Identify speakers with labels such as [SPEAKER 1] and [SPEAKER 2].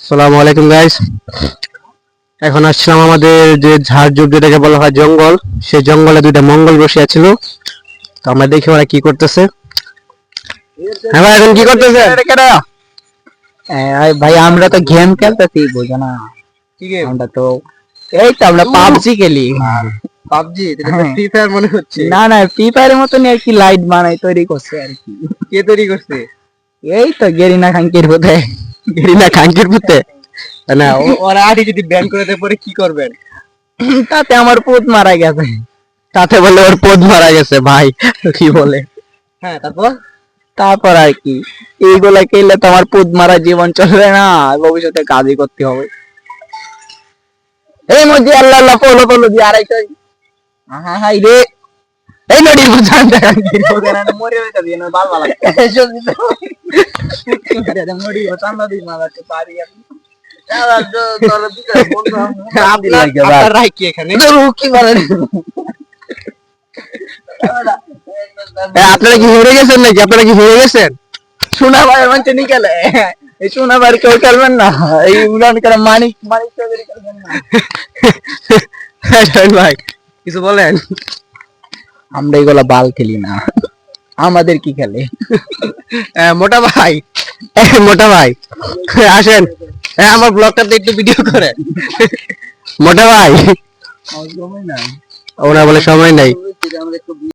[SPEAKER 1] আসসালামু আলাইকুম গাইস। এখন আসলাম আমাদের যে ঝাড়ঝুপ যেটাকে বলা হয় জঙ্গল, সেই জঙ্গলে দুইটা মঙ্গল বসিয়া ছিল। তো আমরা দেখি ওরা কি করতেছে। হ্যাঁ ভাই, এখন কি করতেছে?
[SPEAKER 2] ভাই আমরা তো গেম খেলতেছি, বুঝো না?
[SPEAKER 1] কি গেম?
[SPEAKER 2] আমরা তো এই তো আমরা পাবজি খেলি।
[SPEAKER 1] পাবজি? ফ্রি ফায়ার মনে হচ্ছে।
[SPEAKER 2] না না, ফ্রি ফায়ারের মতনই আর কি, লাইট বানাই তৈরি করছে আর কি।
[SPEAKER 1] কে তৈরি করছে?
[SPEAKER 2] এই তো গেরিনা খাঙ্কির বোধে।
[SPEAKER 1] গেরিনা খাঙ্কির পুতে? না, ওরা আগে যদি ব্যান করে দেয় পরে কি করবেন?
[SPEAKER 2] তাতে আমার পুত মারা গেছে।
[SPEAKER 1] তাতে বলে ওর পদ মারা গেছে ভাই, কি বলে? হ্যাঁ,
[SPEAKER 2] তারপর আর কি, এইগুলা খেললে তো আমার পুত মারা জীবন চলবে না, ভবিষ্যতে কাজই করতে হবে। এই মধ্যে আল্লাহ আল্লাহ ফলো ফলো দিয়ে আড়াইটা। হ্যাঁ হাই রে, এই নদীর বুঝান দেখান মরে হয়ে যাবে না, ভালো লাগে এসব দিতে মরি ও চান্দা দিই মারাতে পারি আমি।
[SPEAKER 1] আপনার রায় কি এখানে?
[SPEAKER 2] কি বলেন?
[SPEAKER 1] আপনারা কি হেরে গেছেন নাকি? আপনারা কি হেরে গেছেন?
[SPEAKER 2] সোনা ভাইয়ের মঞ্চে নিয়ে গেলে এই সোনা ভাইয়ের কেউ খেলবেন না, এই উড়ান করে মানিক মানিক চৌধুরী খেলবেন না।
[SPEAKER 1] ভাই কিছু বলেন?
[SPEAKER 2] আমরা এগুলা বাল খেলি না, আমাদের কি খেলে?
[SPEAKER 1] মোটা ভাই, মোটা ভাই আসেন, আমার ব্লগটাতে একটু ভিডিও করে। মোটা ভাই, ওনার বলে সময় নাই।